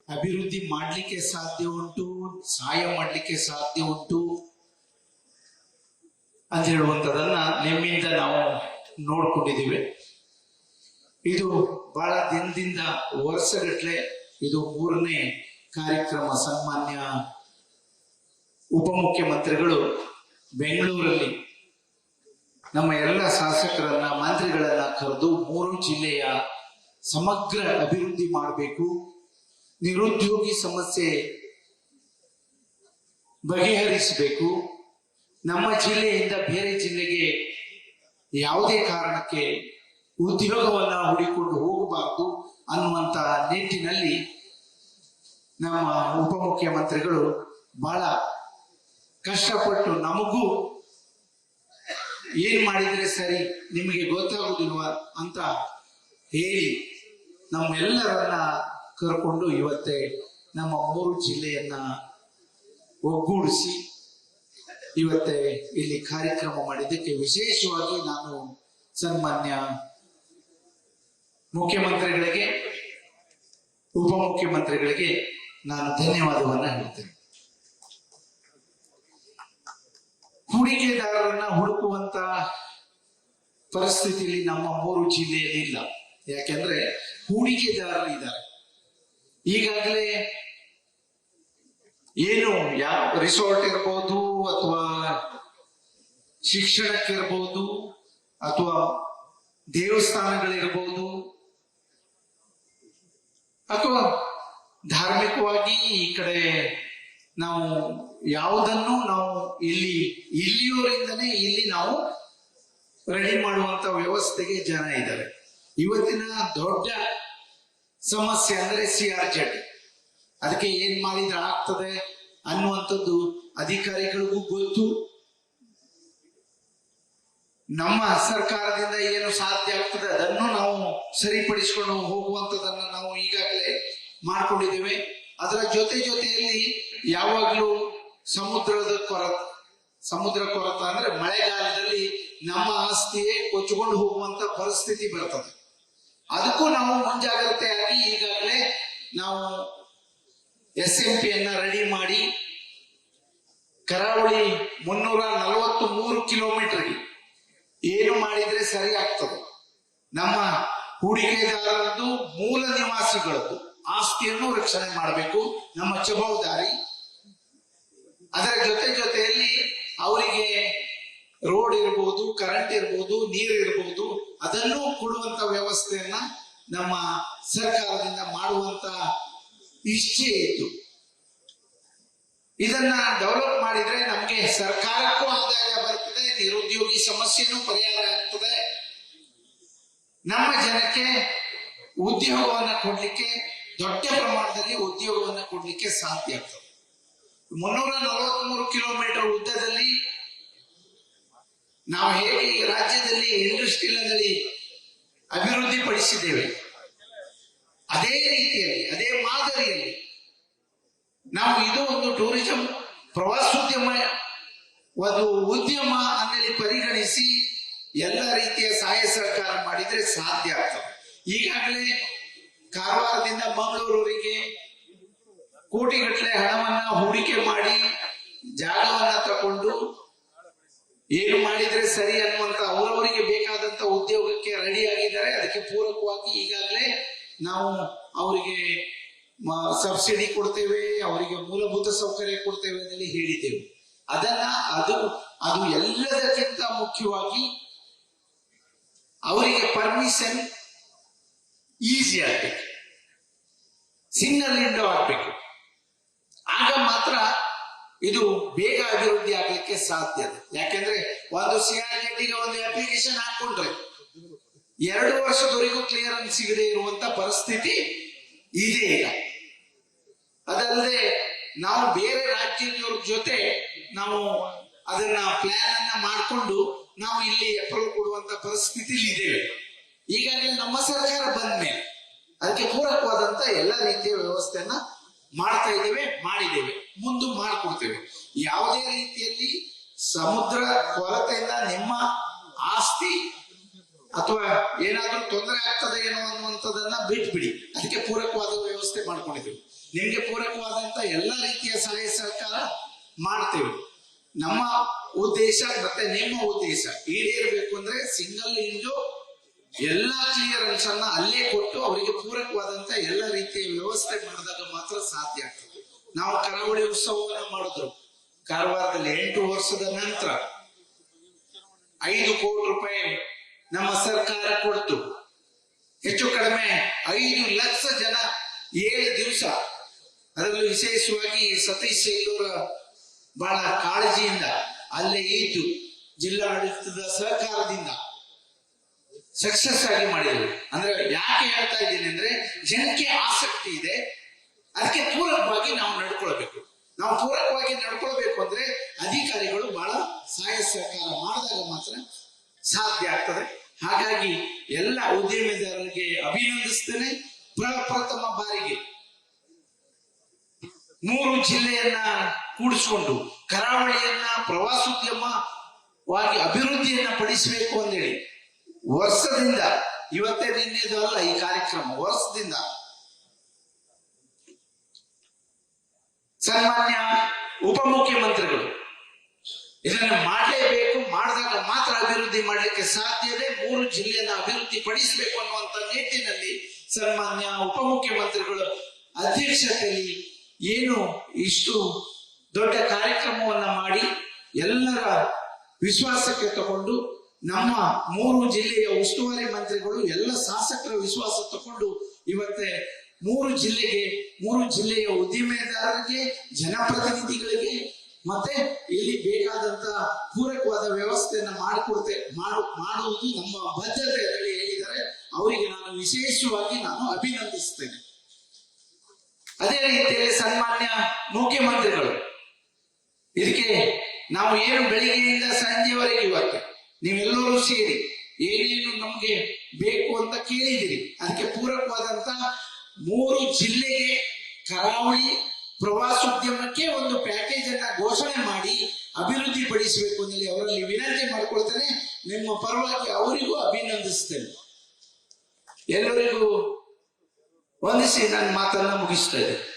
ಅಭಿವೃದ್ಧಿ ಮಾಡಲಿಕ್ಕೆ ಸಾಧ್ಯ ಉಂಟು, ಸಹಾಯ ಮಾಡಲಿಕ್ಕೆ ಸಾಧ್ಯ ಉಂಟು ಅಂತ ಹೇಳುವಂಥದ್ದನ್ನ ನಿಮ್ಮಿಂದ ನಾವು ನೋಡ್ಕೊಂಡಿದ್ದೀವಿ. ಇದು ಬಹಳ ದಿನದಿಂದ ವರ್ಷಗಟ್ಟಲೆ ಇದು 3ನೇ ಕಾರ್ಯಕ್ರಮ. ಸನ್ಮಾನ್ಯ ಉಪಮುಖ್ಯಮಂತ್ರಿಗಳು ಬೆಂಗಳೂರಲ್ಲಿ ನಮ್ಮ ಎಲ್ಲ ಶಾಸಕರನ್ನ ಮಂತ್ರಿಗಳನ್ನ ಕರೆದು 3 ಜಿಲ್ಲೆಯ ಸಮಗ್ರ ಅಭಿವೃದ್ಧಿ ಮಾಡಬೇಕು, ನಿರುದ್ಯೋಗಿ ಸಮಸ್ಯೆ ಬಗೆಹರಿಸಬೇಕು, ನಮ್ಮ ಜಿಲ್ಲೆಯಿಂದ ಬೇರೆ ಜಿಲ್ಲೆಗೆ ಯಾವುದೇ ಕಾರಣಕ್ಕೆ ಉದ್ಯೋಗವನ್ನ ಹುಡಿಕೊಂಡು ಹೋಗಬಾರದು ಅನ್ನುವಂತ ನಿಟ್ಟಿನಲ್ಲಿ ನಮ್ಮ ಉಪಮುಖ್ಯಮಂತ್ರಿಗಳು ಬಹಳ ಕಷ್ಟಪಟ್ಟು ನಮಗೂ ಏನ್ ಮಾಡಿದ್ರೆ ಸರಿ ನಿಮಗೆ ಗೊತ್ತಾಗುದಿಲ್ವಾ ಅಂತ ಹೇಳಿ ನಮ್ಮೆಲ್ಲರನ್ನ ಕರ್ಕೊಂಡು ಇವತ್ತೇ ನಮ್ಮ 3 ಜಿಲ್ಲೆಯನ್ನ ಒಗ್ಗೂಡಿಸಿ ಇವತ್ತೇ ಇಲ್ಲಿ ಕಾರ್ಯಕ್ರಮ ಮಾಡಿದ್ದಕ್ಕೆ ವಿಶೇಷವಾಗಿ ನಾನು ಸನ್ಮಾನ್ಯ ಮುಖ್ಯಮಂತ್ರಿಗಳಿಗೆ, ಉಪಮುಖ್ಯಮಂತ್ರಿಗಳಿಗೆ ನಾನು ಧನ್ಯವಾದವನ್ನ ಹೇಳ್ತೇನೆ. ಹೂಡಿಕೆದಾರರನ್ನ ಹುಡುಕುವಂತ ಪರಿಸ್ಥಿತಿಯಲ್ಲಿ ನಮ್ಮ 3 ಜಿಲ್ಲೆಯಲ್ಲಿ ಇಲ್ಲ. ಯಾಕೆಂದ್ರೆ ಹೂಡಿಕೆದಾರರು ಇದ್ದಾರೆ. ಈಗಾಗಲೇ ಏನು ಯಾವ ರಿಸಾರ್ಟ್ ಇರ್ಬೋದು, ಅಥವಾ ಶಿಕ್ಷಣಕ್ಕಿರ್ಬೋದು, ಅಥವಾ ದೇವಸ್ಥಾನಗಳಿರ್ಬೋದು, ಅಥವಾ ಧಾರ್ಮಿಕವಾಗಿ ಈ ಕಡೆ ನಾವು ಯಾವುದನ್ನು ನಾವು ಇಲ್ಲಿಯವರಿಂದನೇ ಇಲ್ಲಿ ನಾವು ರೆಡಿ ಮಾಡುವಂತ ವ್ಯವಸ್ಥೆಗೆ ಜನ ಇದ್ದಾರೆ. ಇವತ್ತಿನ ದೊಡ್ಡ ಸಮಸ್ಯೆ ಅಂದ್ರೆ CRZ. ಅದಕ್ಕೆ ಏನ್ ಮಾಡಿದ್ರೆ ಆಗ್ತದೆ ಅನ್ನುವಂಥದ್ದು ಅಧಿಕಾರಿಗಳಿಗೂ ಗೊತ್ತು. ನಮ್ಮ ಸರ್ಕಾರದಿಂದ ಏನು ಸಾಧ್ಯ ಆಗ್ತದೆ ಅದನ್ನು ನಾವು ಸರಿಪಡಿಸಿಕೊಂಡು ಹೋಗುವಂಥದ್ದನ್ನ ನಾವು ಈಗಾಗಲೇ ಮಾಡ್ಕೊಂಡಿದ್ದೇವೆ. ಅದರ ಜೊತೆಯಲ್ಲಿ ಯಾವಾಗ್ಲೂ ಸಮುದ್ರ ಕೊರತೆ ಅಂದ್ರೆ ಮಳೆಗಾಲದಲ್ಲಿ ನಮ್ಮ ಆಸ್ತಿಯೇ ಕೊಚ್ಚಿಕೊಂಡು ಹೋಗುವಂತ ಪರಿಸ್ಥಿತಿ ಬರ್ತದೆ. ಅದಕ್ಕೂ ನಾವು ಮುಂಜಾಗ್ರತೆಯಾಗಿ ಈಗಾಗಲೇ ನಾವು SMP ಯನ್ನ ರೆಡಿ ಮಾಡಿ ಕರಾವಳಿ 343 ಕಿಲೋಮೀಟರ್ಗೆ ಏನು ಮಾಡಿದ್ರೆ ಸರಿ ಆಗ್ತದೆ. ನಮ್ಮ ಹೂಡಿಕೆದಾರರದ್ದು, ಮೂಲ ನಿವಾಸಿಗಳದ್ದು ಆಸ್ತಿಯನ್ನು ರಕ್ಷಣೆ ಮಾಡಬೇಕು, ನಮ್ಮ ಜವಾಬ್ದಾರಿ. ಅದರ ಜೊತೆಯಲ್ಲಿ ಅವರಿಗೆ ರೋಡ್ ಇರ್ಬೋದು, ಕರೆಂಟ್ ಇರ್ಬೋದು, ನೀರು ಇರ್ಬೋದು, ಅದನ್ನು ಕೊಡುವಂತ ವ್ಯವಸ್ಥೆಯನ್ನ ನಮ್ಮ ಸರ್ಕಾರದಿಂದ ಮಾಡುವಂತ ಇಚ್ಛೆ ಇತ್ತು. ಇದನ್ನ ಡೆವಲಪ್ ಮಾಡಿದ್ರೆ ನಮ್ಗೆ ಸರ್ಕಾರಕ್ಕೂ ಆದಾಯ ಬರ್ತದೆ, ನಿರುದ್ಯೋಗಿ ಸಮಸ್ಯೆನೂ ಪರಿಹಾರ ಆಗ್ತದೆ, ನಮ್ಮ ಜನಕ್ಕೆ ಉದ್ಯೋಗವನ್ನ ಕೊಡ್ಲಿಕ್ಕೆ, ದೊಡ್ಡ ಪ್ರಮಾಣದಲ್ಲಿ ಉದ್ಯೋಗವನ್ನ ಕೊಡ್ಲಿಕ್ಕೆ ಸಾಧ್ಯ ಆಗ್ತದೆ. 343 ಕಿಲೋಮೀಟರ್ ಉದ್ದದಲ್ಲಿ ನಾವು ಹೇಗೆ ಈ ರಾಜ್ಯದಲ್ಲಿ ಇಂಡಸ್ಟ್ರಿಯಲ್ಲಿ ಅಭಿವೃದ್ಧಿ ಪಡಿಸಿದ್ದೇವೆ, ಅದೇ ರೀತಿಯಲ್ಲಿ, ಅದೇ ಮಾದರಿಯಲ್ಲಿ ನಾವು ಇದು ಒಂದು ಟೂರಿಸಂ ಪ್ರವಾಸೋದ್ಯಮ ಒಂದು ಉದ್ಯಮ ಅನ್ನಲ್ಲಿ ಪರಿಗಣಿಸಿ ಎಲ್ಲ ರೀತಿಯ ಸಹಾಯ ಸಹಕಾರ ಮಾಡಿದ್ರೆ ಸಾಧ್ಯ ಆಗ್ತದೆ. ಈಗಾಗಲೇ ಕಾರವಾರದಿಂದ ಮಂಗಳೂರಿಗೆ ಕೋಟಿಗಟ್ಟಲೆ ಹಣವನ್ನ ಹೂಡಿಕೆ ಮಾಡಿ ಜಾಗವನ್ನ ತಕೊಂಡು ಏನು ಮಾಡಿದ್ರೆ ಸರಿ ಅನ್ನುವಂತ ಅವರವರಿಗೆ ಬೇಕಾದಂತ ಉದ್ಯೋಗಕ್ಕೆ ರೆಡಿ ಆಗಿದ್ದಾರೆ. ಅದಕ್ಕೆ ಪೂರಕವಾಗಿ ಈಗಾಗಲೇ ನಾವು ಅವರಿಗೆ ಸಬ್ಸಿಡಿ ಕೊಡ್ತೇವೆ, ಅವರಿಗೆ ಮೂಲಭೂತ ಸೌಕರ್ಯ ಕೊಡ್ತೇವೆ ಅಂತ ಹೇಳಿದ್ದೇವೆ. ಅದು ಎಲ್ಲದಕ್ಕಿಂತ ಮುಖ್ಯವಾಗಿ ಅವರಿಗೆ ಪರ್ಮಿಷನ್ ಈಸಿ ಆಗ್ಬೇಕು, ಸಿಂಗಲ್ ವಿಂಡೋ ಆಗ್ಬೇಕು. ಆಗ ಮಾತ್ರ ಇದು ಬೇಗ ಅಭಿವೃದ್ಧಿ ಆಗ್ಲಿಕ್ಕೆ ಸಾಧ್ಯ. ಯಾಕೆಂದ್ರೆ ಒಂದು CRZಗೆ ಒಂದು ಅಪ್ಲಿಕೇಶನ್ ಹಾಕೊಂಡ್ರೆ 2 ವರ್ಷದವರೆಗೂ ಕ್ಲಿಯರೆನ್ಸ್ ಸಿಗದೆ ಇರುವಂತ ಪರಿಸ್ಥಿತಿ ಇದೆ ಈಗ. ಅದಲ್ಲದೆ ನಾವು ಬೇರೆ ರಾಜ್ಯದವ್ರ ಜೊತೆ ನಾವು ಅದನ್ನ ಪ್ಲಾನ್ ಅನ್ನ ಮಾಡಿಕೊಂಡು ನಾವು ಇಲ್ಲಿ ಅಪ್ರೂವ್ ಕೊಡುವಂತ ಪರಿಸ್ಥಿತಿಲಿ ಇದ್ದೇವೆ. ಈಗಾಗಲೇ ನಮ್ಮ ಸರ್ಕಾರ ಬಂದ ಮೇಲೆ ಅದಕ್ಕೆ ಪೂರಕವಾದಂತ ಎಲ್ಲ ರೀತಿಯ ವ್ಯವಸ್ಥೆಯನ್ನ ಮಾಡ್ತಾ ಇದ್ದೇವೆ, ಮಾಡಿದ್ದೇವೆ, ಮುಂದೆ ಮಾಡಿಕೊಡ್ತೇವೆ. ಯಾವುದೇ ರೀತಿಯಲ್ಲಿ ಸಮುದ್ರ ಕೊರತೆಯಿಂದ ನಿಮ್ಮ ಆಸ್ತಿ ಅಥವಾ ಏನಾದ್ರೂ ತೊಂದರೆ ಆಗ್ತದೆ ಏನೋ ಅನ್ನುವಂಥದ್ದನ್ನ ಬಿಟ್ಬಿಡಿ, ಅದಕ್ಕೆ ಪೂರಕವಾದ ವ್ಯವಸ್ಥೆ ಮಾಡ್ಕೊಂಡಿದ್ದೀವಿ. ನಿಮ್ಗೆ ಪೂರಕವಾದಂತ ಎಲ್ಲ ರೀತಿಯ ಸಲಹೆ ಸಹಕಾರ ಮಾಡ್ತೇವೆ. ನಮ್ಮ ಉದ್ದೇಶ ಮತ್ತೆ ನಿಮ್ಮ ಉದ್ದೇಶ ಈಡೇರಬೇಕು ಅಂದ್ರೆ ಸಿಂಗಲ್ ವಿಂಡೋ ಎಲ್ಲಾ ಕ್ಲಿಯರೆನ್ಸ್ ಅನ್ನ ಅಲ್ಲೇ ಕೊಟ್ಟು ಅವರಿಗೆ ಪೂರಕವಾದಂತ ಎಲ್ಲ ರೀತಿಯ ವ್ಯವಸ್ಥೆ ಮಾಡಿದಾಗ ಮಾತ್ರ ಸಾಧ್ಯ ಆಗ್ತದೆ. ನಾವು ಕರಾವಳಿ ಉತ್ಸವವನ್ನು ಮಾಡಿದ್ರು ಕಾರವಾರದಲ್ಲಿ 8 ವರ್ಷದ ನಂತರ 5 ಕೋಟಿ ರೂಪಾಯಿ ನಮ್ಮ ಸರ್ಕಾರ ಕೊಡ್ತು. ಹೆಚ್ಚು ಕಡಿಮೆ 5 ಲಕ್ಷ ಜನ 7 ದಿವಸ, ಅದರಲ್ಲೂ ವಿಶೇಷವಾಗಿ ಸತೀಶ್ ಶೈಲೂರ ಬಹಳ ಕಾಳಜಿಯಿಂದ ಅಲ್ಲೇ ಇದ್ದು ಜಿಲ್ಲಾಡಳಿತದ ಸಹಕಾರದಿಂದ ಸಕ್ಸಸ್ ಆಗಿ ಮಾಡಿದ್ರು. ಅಂದ್ರೆ ಯಾಕೆ ಹೇಳ್ತಾ ಇದ್ದೀನಿ ಅಂದ್ರೆ ಜನಕ್ಕೆ ಆಸಕ್ತಿ ಇದೆ, ಅದಕ್ಕೆ ಪೂರಕವಾಗಿ ನಾವು ನಡ್ಕೊಳ್ಬೇಕು. ನಾವು ಪೂರಕವಾಗಿ ನಡ್ಕೊಳ್ಬೇಕು ಅಂದ್ರೆ ಅಧಿಕಾರಿಗಳು ಬಹಳ ಸಹಾಯ ಸಹಕಾರ ಮಾಡಿದಾಗ ಮಾತ್ರ ಸಾಧ್ಯ ಆಗ್ತದೆ. ಹಾಗಾಗಿ ಎಲ್ಲ ಉದ್ಯಮಿದಾರರಿಗೆ ಅಭಿನಂದಿಸ್ತೇನೆ. ಪ್ರಪ್ರಥಮ ಬಾರಿಗೆ 3 ಜಿಲ್ಲೆಯನ್ನ ಕೂಡಿಸಿಕೊಂಡು ಕರಾವಳಿಯನ್ನ ಪ್ರವಾಸೋದ್ಯಮವಾಗಿ ಅಭಿವೃದ್ಧಿಯನ್ನ ಪಡಿಸಬೇಕು ಅಂತೇಳಿ ವರ್ಷದಿಂದ, ಇವತ್ತೇ ನಿನ್ನೆದು ಅಲ್ಲ ಈ ಕಾರ್ಯಕ್ರಮ, ವರ್ಷದಿಂದ ಸನ್ಮಾನ್ಯ ಉಪಮುಖ್ಯಮಂತ್ರಿಗಳು ಇದನ್ನ ಮಾಡಲೇಬೇಕು, ಮಾಡಿದಾಗ ಮಾತ್ರ ಅಭಿವೃದ್ಧಿ ಮಾಡಲಿಕ್ಕೆ ಸಾಧ್ಯ ಇದೆ. 3 ಜಿಲ್ಲೆಯನ್ನ ಅಭಿವೃದ್ಧಿ ಪಡಿಸಬೇಕು ಅನ್ನುವಂತ ನಿಟ್ಟಿನಲ್ಲಿ ಸನ್ಮಾನ್ಯ ಉಪಮುಖ್ಯಮಂತ್ರಿಗಳು ಅಧ್ಯಕ್ಷತೆಯಲ್ಲಿ ಏನು ಇಷ್ಟು ದೊಡ್ಡ ಕಾರ್ಯಕ್ರಮವನ್ನ ಮಾಡಿ ಎಲ್ಲರ ವಿಶ್ವಾಸಕ್ಕೆ ತಗೊಂಡು ನಮ್ಮ 3 ಜಿಲ್ಲೆಯ ಉಸ್ತುವಾರಿ ಮಂತ್ರಿಗಳು ಎಲ್ಲ ಶಾಸಕರ ವಿಶ್ವಾಸ ತಗೊಂಡು ಇವತ್ತೇ 3 ಜಿಲ್ಲೆಯ ಉದ್ದಿಮೆದಾರರಿಗೆ, ಜನಪ್ರತಿನಿಧಿಗಳಿಗೆ ಮತ್ತೆ ಇಲ್ಲಿ ಬೇಕಾದಂತ ಪೂರಕವಾದ ವ್ಯವಸ್ಥೆಯನ್ನ ಮಾಡುವುದು ನಮ್ಮ ಬದ್ಧತೆ ಅಂತ ಹೇಳಿದ್ದಾರೆ. ಅವರಿಗೆ ನಾನು ವಿಶೇಷವಾಗಿ ಅಭಿನಂದಿಸ್ತೇನೆ. ಅದೇ ರೀತಿಯಲ್ಲಿ ಸನ್ಮಾನ್ಯ ಮುಖ್ಯಮಂತ್ರಿಗಳು ಇದಕ್ಕೆ ನಾವು ಏನು ಬೆಳಿಗ್ಗೆಯಿಂದ ಸಂಜೆವರೆಗೆ ಇವತ್ತು ನೀವೆಲ್ಲರೂ ಸೇರಿ ಏನೇನು ನಮ್ಗೆ ಬೇಕು ಅಂತ ಕೇಳಿದಿರಿ, ಅದಕ್ಕೆ ಪೂರಕವಾದಂತ 3 ಜಿಲ್ಲೆಗೆ ಕರಾವಳಿ ಪ್ರವಾಸೋದ್ಯಮಕ್ಕೆ ಒಂದು ಪ್ಯಾಕೇಜ್ ಅನ್ನ ಘೋಷಣೆ ಮಾಡಿ ಅಭಿವೃದ್ಧಿ ಪಡಿಸಬೇಕು ಅಂತ ಅವರಲ್ಲಿ ವಿನಂತಿ ಮಾಡ್ಕೊಳ್ತೇನೆ. ನಿಮ್ಮ ಪರವಾಗಿ ಅವರಿಗೂ ಅಭಿನಂದಿಸ್ತೇನೆ. ಎಲ್ಲರಿಗೂ ವಂದಿಸಿ ನನ್ನ ಮಾತನ್ನ ಮುಗಿಸ್ತಾ ಇದ್ದೇನೆ.